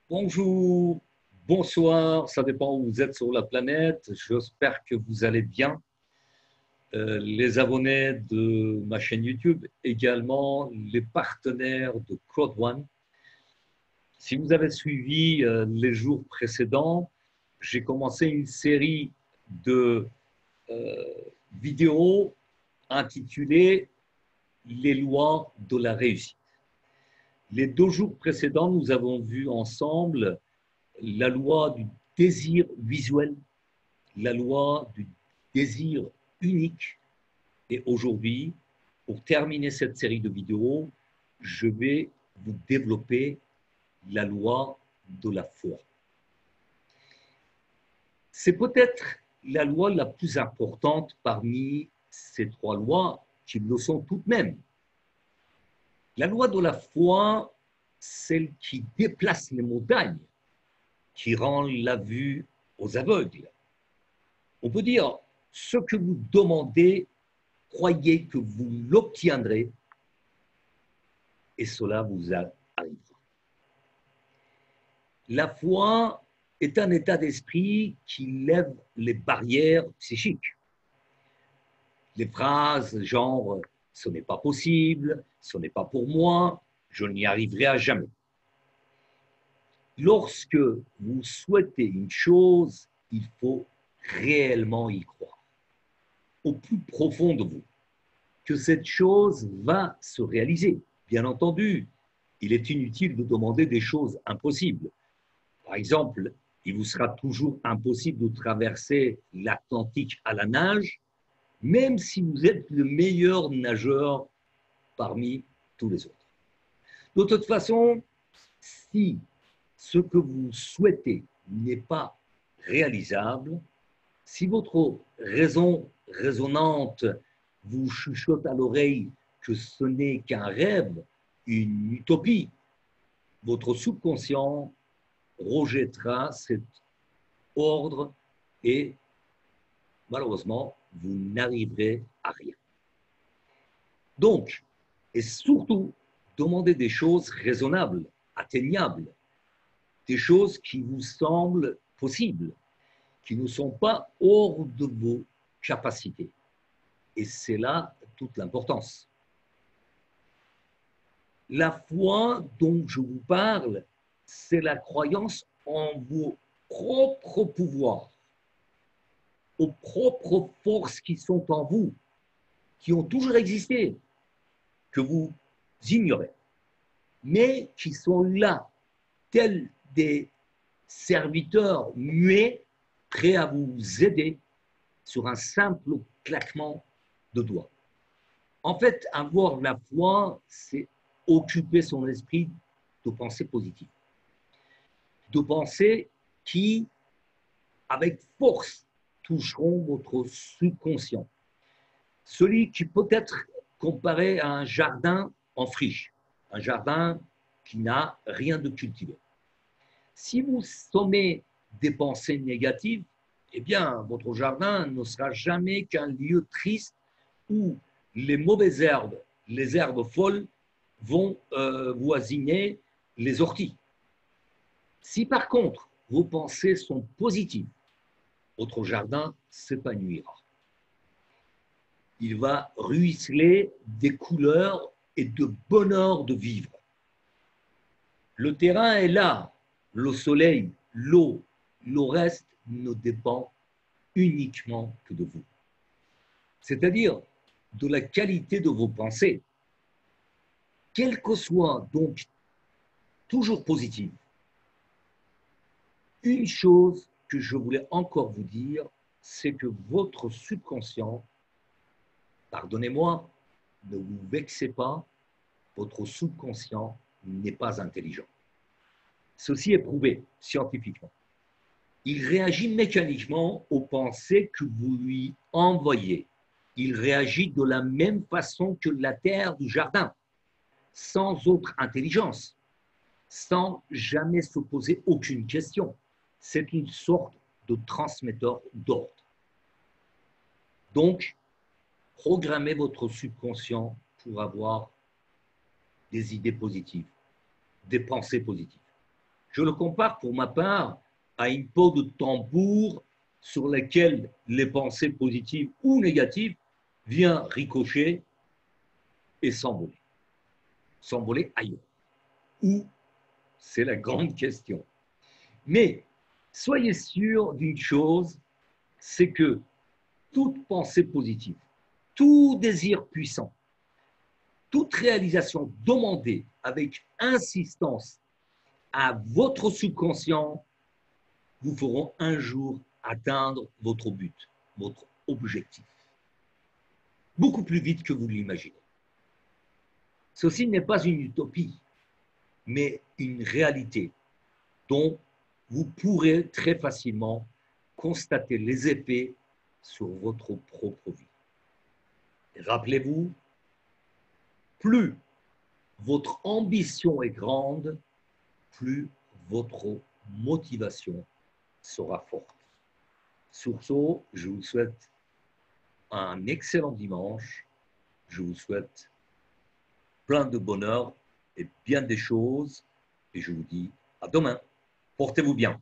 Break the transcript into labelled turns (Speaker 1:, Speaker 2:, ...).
Speaker 1: Bonjour, bonsoir, ça dépend où vous êtes sur la planète. J'espère que vous allez bien. Les abonnés de ma chaîne YouTube, également les partenaires de Crowd One. Si vous avez suivi les jours précédents, j'ai commencé une série de euh, vidéos intitulées Les lois de la réussite. Les 2 jours précédents, nous avons vu ensemble la loi du désir visuel, la loi du désir unique. Et aujourd'hui, pour terminer cette série de vidéos, je vais vous développer la loi de la foi. C'est peut-être la loi la plus importante parmi ces 3 lois, qui le sont toutes de même. La loi de la foi, celle qui déplace les montagnes, qui rend la vue aux aveugles. On peut dire, ce que vous demandez, croyez que vous l'obtiendrez et cela vous arrivera. La foi est un état d'esprit qui lève les barrières psychiques. Les phrases genre « ce n'est pas possible »,« ce n'est pas pour moi »,« je n'y arriverai à jamais ». Lorsque vous souhaitez une chose, il faut réellement y croire, au plus profond de vous, que cette chose va se réaliser. Bien entendu, il est inutile de demander des choses impossibles. Par exemple, il vous sera toujours impossible de traverser l'Atlantique à la nage, même si vous êtes le meilleur nageur parmi tous les autres. De toute façon, si ce que vous souhaitez n'est pas réalisable, si votre raison raisonnante vous chuchote à l'oreille que ce n'est qu'un rêve, une utopie, votre subconscient rejettera cet ordre et malheureusement, vous n'arriverez à rien. Donc, et surtout, demandez des choses raisonnables, atteignables, des choses qui vous semblent possibles, qui ne sont pas hors de vos capacités. Et c'est là toute l'importance. La foi dont je vous parle, c'est la croyance en vos propres pouvoirs, aux propres forces qui sont en vous, qui ont toujours existé, que vous ignorez, mais qui sont là, tels des serviteurs muets, prêts à vous aider sur un simple claquement de doigts. En fait, avoir la foi, c'est occuper son esprit de pensées positives, de pensées qui, avec force, toucheront votre subconscient. Celui qui peut être comparé à un jardin en friche, un jardin qui n'a rien de cultivé. Si vous sommez des pensées négatives, eh bien, votre jardin ne sera jamais qu'un lieu triste où les mauvaises herbes, les herbes folles, vont voisiner les orties. Si par contre, vos pensées sont positives, votre jardin s'épanouira. Il va ruisseler des couleurs et de bonheur de vivre. Le terrain est là, le soleil, l'eau, le reste ne dépend uniquement que de vous. C'est-à-dire de la qualité de vos pensées, quelle que soit donc toujours positive. Une chose que je voulais encore vous dire, c'est que votre subconscient, pardonnez-moi, ne vous vexez pas, votre subconscient n'est pas intelligent. Ceci est prouvé scientifiquement. Il réagit mécaniquement aux pensées que vous lui envoyez. Il réagit de la même façon que la terre du jardin, sans autre intelligence, sans jamais se poser aucune question. C'est une sorte de transmetteur d'ordre. Donc, programmez votre subconscient pour avoir des idées positives, des pensées positives. Je le compare pour ma part à une peau de tambour sur laquelle les pensées positives ou négatives viennent ricocher et s'envoler. S'envoler ailleurs. Où? C'est la grande question. Mais soyez sûr d'une chose, c'est que toute pensée positive, tout désir puissant, toute réalisation demandée avec insistance à votre subconscient vous feront un jour atteindre votre but, votre objectif, beaucoup plus vite que vous l'imaginez. Ceci n'est pas une utopie, mais une réalité dont vous pourrez très facilement constater les effets sur votre propre vie. Et rappelez-vous, plus votre ambition est grande, plus votre motivation sera forte. Sur ce, je vous souhaite un excellent dimanche. Je vous souhaite plein de bonheur et bien des choses. Et je vous dis à demain. Portez-vous bien.